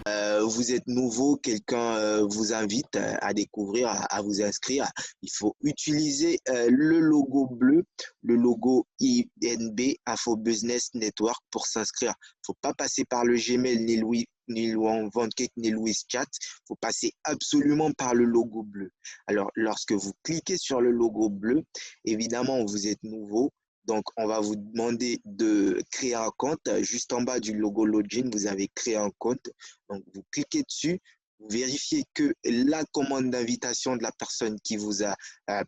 Vous êtes nouveau, quelqu'un vous invite à découvrir, à vous inscrire. Il faut utiliser le logo bleu, le logo INB, Info Business Network pour s'inscrire. Il ne faut pas passer par le Gmail, ni Louan Vancake, ni Louis Chat. Il faut passer absolument par le logo bleu. Alors, lorsque vous cliquez sur le logo bleu, évidemment, vous êtes nouveau. Donc, on va vous demander de créer un compte. Juste en bas du logo Login, vous avez créé un compte. Donc, vous cliquez dessus, vous vérifiez que la commande d'invitation de la personne qui vous a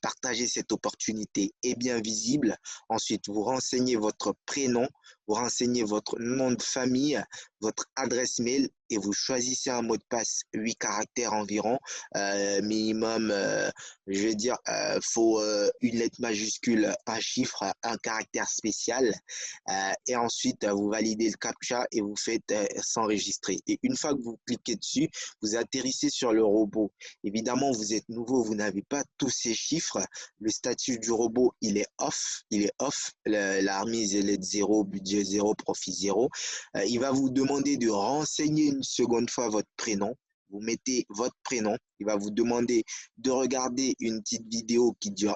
partagé cette opportunité est bien visible. Ensuite, vous renseignez votre prénom, vous renseignez votre nom de famille, votre adresse mail et vous choisissez un mot de passe 8 caractères environ, minimum, je vais dire, faut une lettre majuscule, un chiffre, un caractère spécial. Et ensuite, vous validez le CAPTCHA et vous faites s'enregistrer. Et une fois que vous cliquez dessus, vous atterrissez sur le robot. Évidemment, vous êtes nouveau, vous n'avez pas tous ces chiffres. Le statut du robot, il est off. Il est off. La remise, elle est de 0, budget 0, profit 0. Il va vous demander de renseigner une seconde fois votre prénom. Vous mettez votre prénom. Il va vous demander de regarder une petite vidéo qui dure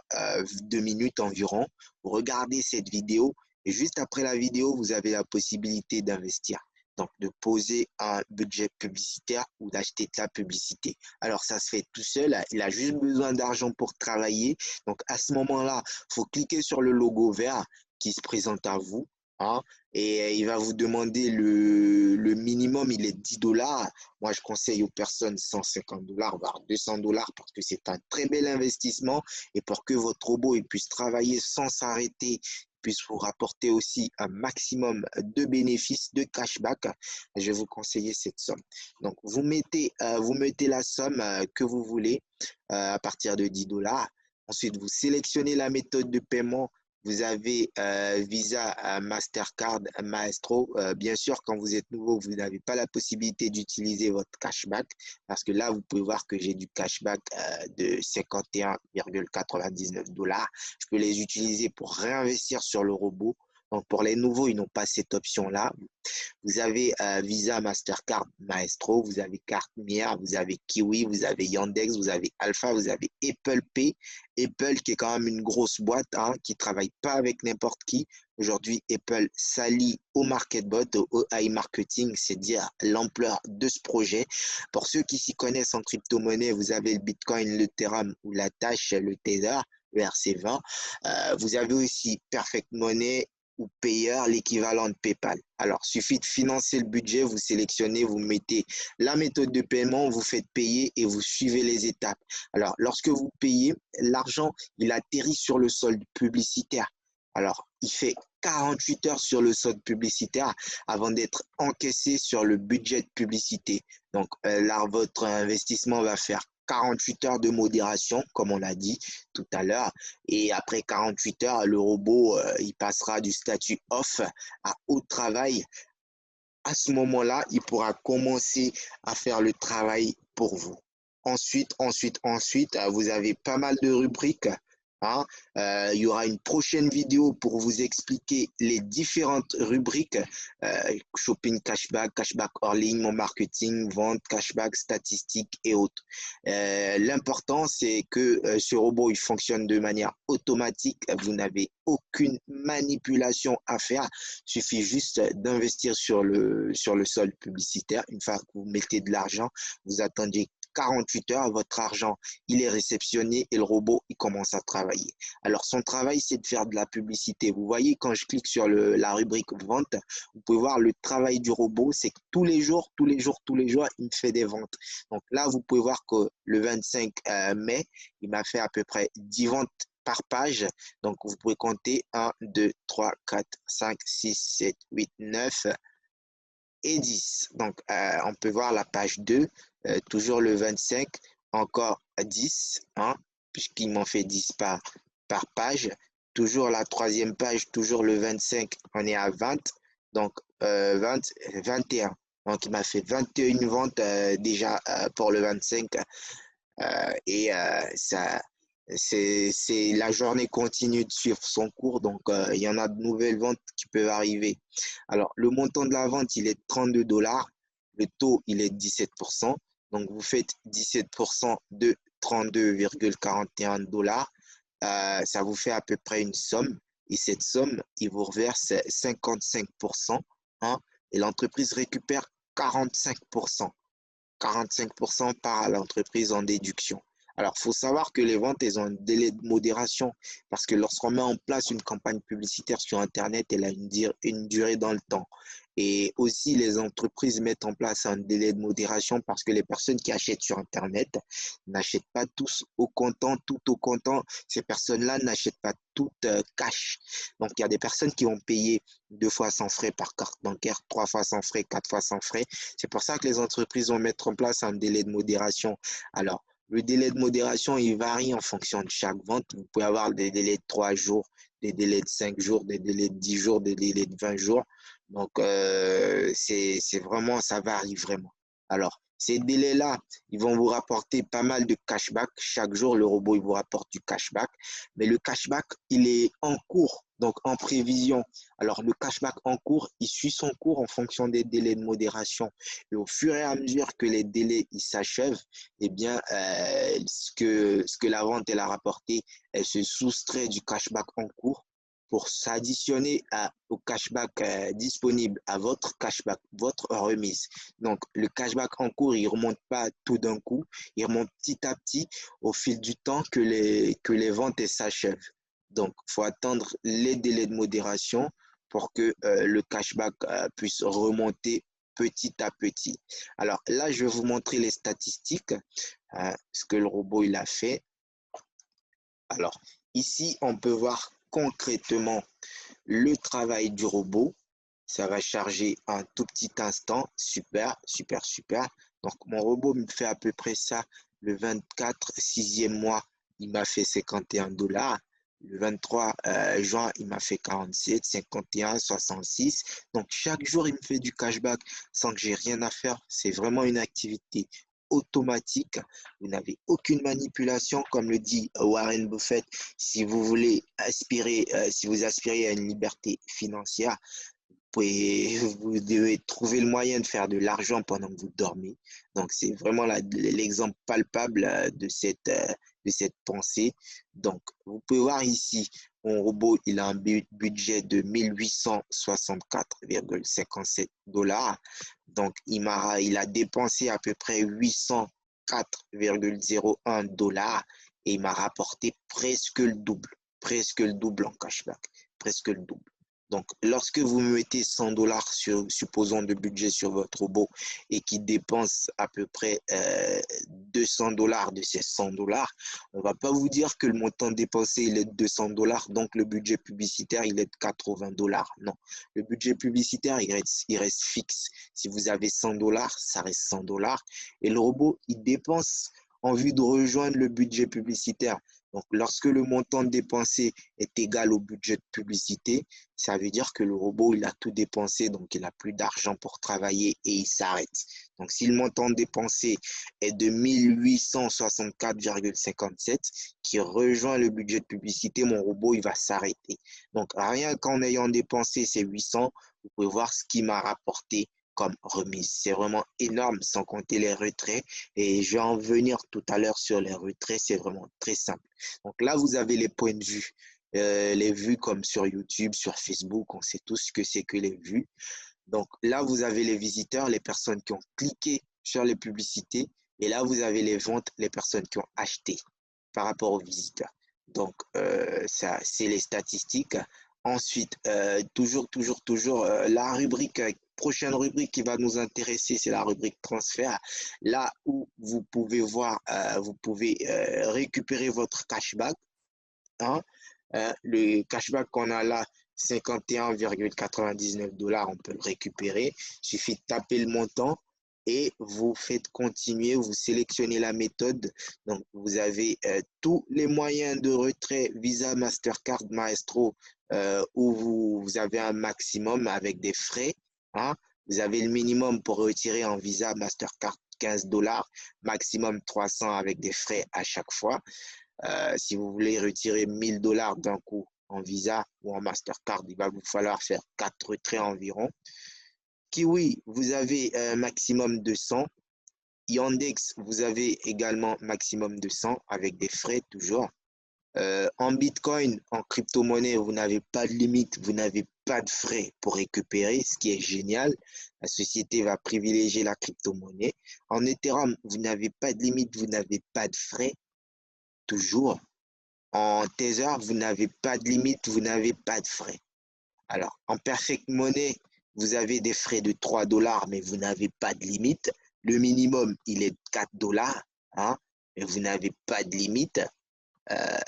2 minutes environ. Vous regardez cette vidéo et juste après la vidéo, vous avez la possibilité d'investir. Donc, de poser un budget publicitaire ou d'acheter de la publicité. Alors, ça se fait tout seul. Il a juste besoin d'argent pour travailler. Donc, à ce moment-là, il faut cliquer sur le logo vert qui se présente à vous. Hein, et il va vous demander le minimum, il est 10 dollars. Moi, je conseille aux personnes 150 dollars, voire 200 dollars parce que c'est un très bel investissement et pour que votre robot il puisse travailler sans s'arrêter, puisse vous rapporter aussi un maximum de bénéfices, de cashback, je vais vous conseiller cette somme. Donc, vous mettez la somme que vous voulez à partir de 10 dollars. Ensuite, vous sélectionnez la méthode de paiement. Vous avez Visa, Mastercard, Maestro. Bien sûr, quand vous êtes nouveau, vous n'avez pas la possibilité d'utiliser votre cashback parce que là, vous pouvez voir que j'ai du cashback de 51,99 dollars. Je peux les utiliser pour réinvestir sur le robot. Donc, pour les nouveaux, ils n'ont pas cette option-là. Vous avez Visa, Mastercard, Maestro, vous avez Cartmire, vous avez Kiwi, vous avez Yandex, vous avez Alpha, vous avez Apple Pay. Apple qui est quand même une grosse boîte hein, qui ne travaille pas avec n'importe qui. Aujourd'hui, Apple s'allie au MarketBot, au AI marketing, c'est dire l'ampleur de ce projet. Pour ceux qui s'y connaissent en crypto-monnaie, vous avez le Bitcoin, l'Ethereum ou la Dash, le Tether, le RC20. Vous avez aussi Perfect Money ou Payer, l'équivalent de PayPal. Alors, suffit de financer le budget, vous sélectionnez, vous mettez la méthode de paiement, vous faites payer et vous suivez les étapes. Alors, lorsque vous payez, l'argent, il atterrit sur le solde publicitaire. Alors, il fait 48 heures sur le solde publicitaire avant d'être encaissé sur le budget de publicité. Donc, là, votre investissement va faire 48 heures de modération, comme on l'a dit tout à l'heure. Et après 48 heures, le robot, il passera du statut off à haut travail. À ce moment-là, il pourra commencer à faire le travail pour vous. Ensuite, vous avez pas mal de rubriques. Hein. Il y aura une prochaine vidéo pour vous expliquer les différentes rubriques shopping, cashback, cashback hors ligne, mon marketing, vente, cashback, statistiques et autres. L'important, c'est que ce robot il fonctionne de manière automatique. Vous n'avez aucune manipulation à faire. Il suffit juste d'investir sur le solde publicitaire. Une fois que vous mettez de l'argent, vous attendez 48 heures, votre argent, il est réceptionné et le robot, il commence à travailler. Alors, son travail, c'est de faire de la publicité. Vous voyez, quand je clique sur la rubrique vente, vous pouvez voir le travail du robot, c'est que tous les jours, il me fait des ventes. Donc là, vous pouvez voir que le 25 mai, il m'a fait à peu près 10 ventes par page. Donc, vous pouvez compter 1, 2, 3, 4, 5, 6, 7, 8, 9 et 10. Donc, on peut voir la page 2, toujours le 25, encore 10, hein, puisqu'ils m'ont fait 10 par page. Toujours la troisième page, toujours le 25, on est à 20, donc 20, 21. Donc, il m'a fait 21 ventes déjà pour le 25 et la journée continue de suivre son cours, donc il y en a de nouvelles ventes qui peuvent arriver. Alors, le montant de la vente, il est de 32 dollars. le taux, il est 17%. Donc, vous faites 17% de 32,41 dollars. Ça vous fait à peu près une somme. Et cette somme, il vous reverse 55%, hein, et l'entreprise récupère 45%. 45% part à l'entreprise en déduction. Alors, il faut savoir que les ventes, elles ont un délai de modération parce que lorsqu'on met en place une campagne publicitaire sur Internet, elle a une durée dans le temps. Et aussi, les entreprises mettent en place un délai de modération parce que les personnes qui achètent sur Internet n'achètent pas tous au comptant, tout au comptant. Ces personnes-là n'achètent pas tout cash. Donc, il y a des personnes qui vont payer 2 fois sans frais par carte bancaire, 3 fois sans frais, 4 fois sans frais. C'est pour ça que les entreprises vont mettre en place un délai de modération. Alors, le délai de modération, il varie en fonction de chaque vente. Vous pouvez avoir des délais de 3 jours, des délais de 5 jours, des délais de 10 jours, des délais de 20 jours. Donc, c'est vraiment, ça varie vraiment. Alors, ces délais-là, ils vont vous rapporter pas mal de cashback. Chaque jour, le robot, il vous rapporte du cashback. Mais le cashback, il est en cours, donc en prévision. Alors, le cashback en cours, il suit son cours en fonction des délais de modération. Et au fur et à mesure que les délais s'achèvent, eh bien, ce que la vente elle a rapporté, elle se soustrait du cashback en cours pour s'additionner au cashback disponible à votre cashback, votre remise. Donc, le cashback en cours, il ne remonte pas tout d'un coup, il remonte petit à petit au fil du temps que les ventes s'achèvent. Donc, il faut attendre les délais de modération pour que le cashback puisse remonter petit à petit. Alors là, je vais vous montrer les statistiques, ce que le robot il a fait. Alors, ici, on peut voir concrètement le travail du robot. Ça va charger un tout petit instant. Super, super, super. Donc, mon robot me fait à peu près ça le 24, 6e mois. Il m'a fait 51 dollars. Le 23 juin, il m'a fait 47, 51, 66. Donc, chaque jour, il me fait du cashback sans que j'ai rien à faire. C'est vraiment une activité automatique. Vous n'avez aucune manipulation, comme le dit Warren Buffett. Si vous voulez aspirer, si vous aspirez à une liberté financière, vous devez trouver le moyen de faire de l'argent pendant que vous dormez. Donc, c'est vraiment l'exemple palpable de cette pensée. Donc, vous pouvez voir ici, mon robot, il a un budget de 1864,57 dollars. Donc, il a dépensé à peu près 804,01 dollars et il m'a rapporté presque le double en cashback, presque le double. Donc, lorsque vous mettez 100 dollars, supposons, de budget sur votre robot et qui dépense à peu près 200 dollars de ces 100 dollars, on ne va pas vous dire que le montant dépensé il est de 200 dollars, donc le budget publicitaire il est de 80 dollars. Non, le budget publicitaire il reste fixe. Si vous avez 100 dollars, ça reste 100 dollars. Et le robot, il dépense en vue de rejoindre le budget publicitaire. Donc, lorsque le montant dépensé est égal au budget de publicité, ça veut dire que le robot, il a tout dépensé, donc il n'a plus d'argent pour travailler et il s'arrête. Donc, si le montant dépensé est de 1864,57 qui rejoint le budget de publicité, mon robot, il va s'arrêter. Donc, rien qu'en ayant dépensé ces 800, vous pouvez voir ce qui m'a rapporté comme remise. C'est vraiment énorme, sans compter les retraits. Et je vais en venir tout à l'heure sur les retraits. C'est vraiment très simple. Donc là, vous avez les points de vue. Les vues comme sur YouTube, sur Facebook, on sait tous ce que c'est que les vues. Donc là, vous avez les visiteurs, les personnes qui ont cliqué sur les publicités. Et là, vous avez les ventes, les personnes qui ont acheté par rapport aux visiteurs. Donc, ça, c'est les statistiques. Ensuite, toujours, la prochaine rubrique qui va nous intéresser, c'est la rubrique transfert. Là où vous pouvez voir, vous pouvez récupérer votre cashback, hein. Le cashback qu'on a là, 51,99 dollars, on peut le récupérer. Il suffit de taper le montant et vous faites continuer, vous sélectionnez la méthode. Donc, vous avez tous les moyens de retrait Visa, Mastercard, Maestro, où vous avez un maximum avec des frais, hein. Vous avez le minimum pour retirer en Visa, Mastercard, 15 dollars, maximum 300 avec des frais à chaque fois. Si vous voulez retirer 1000 dollars d'un coup en Visa ou en Mastercard, il va vous falloir faire 4 retraits environ. Kiwi, vous avez maximum 200. Yandex, vous avez également maximum 200 avec des frais toujours. En Bitcoin, en crypto-monnaie, vous n'avez pas de limite, vous n'avez pas de frais pour récupérer, ce qui est génial. La société va privilégier la crypto-monnaie. En Ethereum, vous n'avez pas de limite, vous n'avez pas de frais, toujours. En Tether, vous n'avez pas de limite, vous n'avez pas de frais. Alors, en Perfect Money, vous avez des frais de 3 dollars, mais vous n'avez pas de limite. Le minimum, il est de 4 dollars, hein, mais vous n'avez pas de limite. Euh,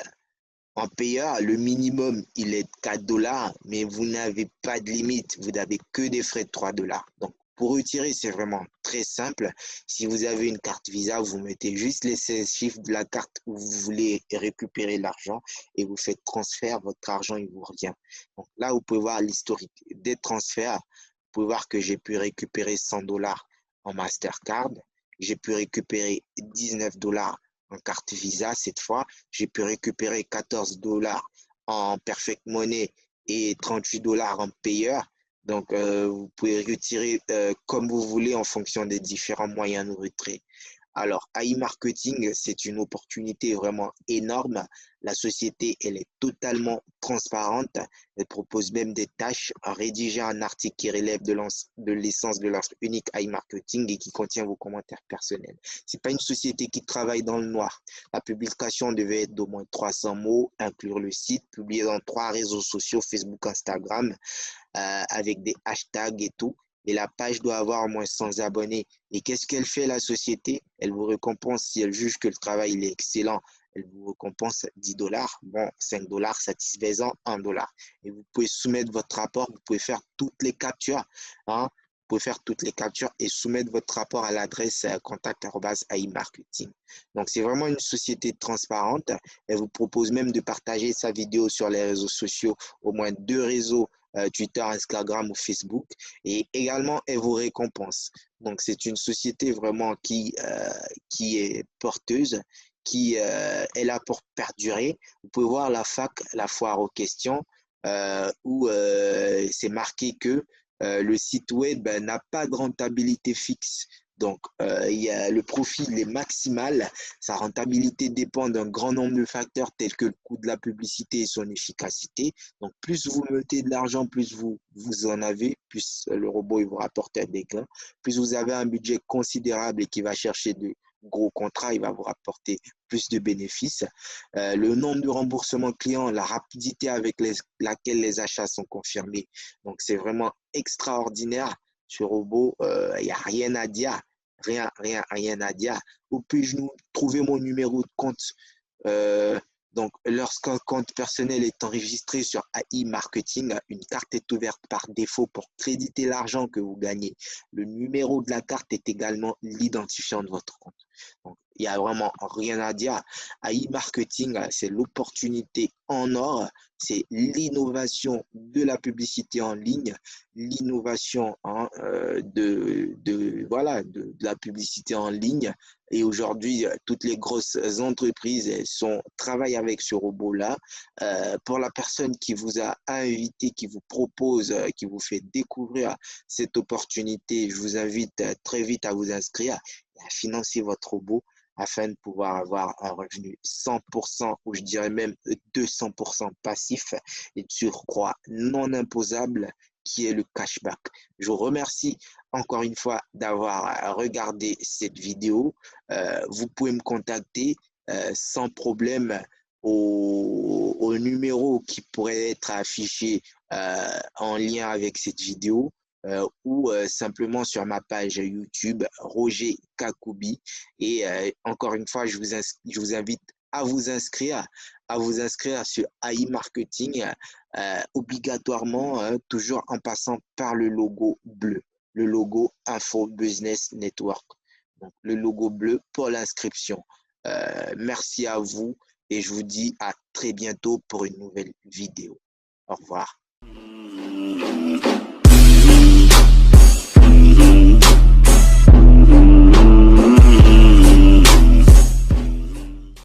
En payeur, le minimum, il est de 4 dollars, mais vous n'avez pas de limite. Vous n'avez que des frais de 3 dollars. Donc, pour retirer, c'est vraiment très simple. Si vous avez une carte Visa, vous mettez juste les 16 chiffres de la carte où vous voulez récupérer l'argent et vous faites transfert, votre argent, il vous revient. Donc là, vous pouvez voir l'historique des transferts. Vous pouvez voir que j'ai pu récupérer 100 dollars en Mastercard. J'ai pu récupérer 19 dollars en carte Visa cette fois. J'ai pu récupérer 14 dollars en Perfect Money et 38 dollars en payeur. Donc, vous pouvez retirer comme vous voulez en fonction des différents moyens de retrait. Alors, AI Marketing, c'est une opportunité vraiment énorme. La société, elle est totalement transparente. Elle propose même des tâches à rédiger un article qui relève de l'essence de l'offre unique AI Marketing et qui contient vos commentaires personnels. Ce n'est pas une société qui travaille dans le noir. La publication devait être d'au moins 300 mots, inclure le site, publié dans 3 réseaux sociaux, Facebook, Instagram, avec des hashtags et tout. Et la page doit avoir au moins 100 abonnés. Et qu'est-ce qu'elle fait, la société? Elle vous récompense si elle juge que le travail il est excellent. Elle vous récompense 10 dollars. Bon, 5 dollars satisfaisant, 1 dollar. Et vous pouvez soumettre votre rapport. Vous pouvez faire toutes les captures. Hein? Vous pouvez faire toutes les captures et soumettre votre rapport à l'adresse contact@AI-marketing. Donc, c'est vraiment une société transparente. Elle vous propose même de partager sa vidéo sur les réseaux sociaux, au moins 2 réseaux, Twitter, Instagram ou Facebook. Et également, elle vous récompense. Donc, c'est une société vraiment qui est porteuse, qui est là pour perdurer. Vous pouvez voir la fac, la foire aux questions, où c'est marqué que le site web n'a pas de rentabilité fixe. Donc, le profil est maximal. Sa rentabilité dépend d'un grand nombre de facteurs tels que le coût de la publicité et son efficacité. Donc, plus vous mettez de l'argent, plus vous en avez, plus le robot il vous rapporte des gains. Plus vous avez un budget considérable et qui va chercher de gros contrats, il va vous rapporter plus de bénéfices. Le nombre de remboursements clients, la rapidité avec laquelle les achats sont confirmés. Donc, c'est vraiment extraordinaire. Ce robot, il n'y a rien à dire. Rien à dire. Où puis-je trouver mon numéro de compte? Euh, donc, lorsqu'un compte personnel est enregistré sur AI Marketing, une carte est ouverte par défaut pour créditer l'argent que vous gagnez. Le numéro de la carte est également l'identifiant de votre compte. Donc, il n'y a vraiment rien à dire. AI Marketing, c'est l'opportunité en or, c'est l'innovation de la publicité en ligne, l'innovation hein, voilà, de la publicité en ligne. Et aujourd'hui, toutes les grosses entreprises travaillent avec ce robot-là. Pour la personne qui vous a invité, qui vous propose, qui vous fait découvrir cette opportunité, je vous invite très vite à vous inscrire et à financer votre robot afin de pouvoir avoir un revenu 100% ou je dirais même 200% passif et de surcroît non imposable qui est le cashback. Je vous remercie encore une fois d'avoir regardé cette vidéo. Vous pouvez me contacter sans problème au numéro qui pourrait être affiché en lien avec cette vidéo ou simplement sur ma page YouTube Roger Kakoubi. Et encore une fois, je vous invite à vous inscrire sur AI Marketing obligatoirement, toujours en passant par le logo bleu, le logo Info Business Network. Donc, le logo bleu pour l'inscription. Merci à vous et je vous dis à très bientôt pour une nouvelle vidéo. Au revoir.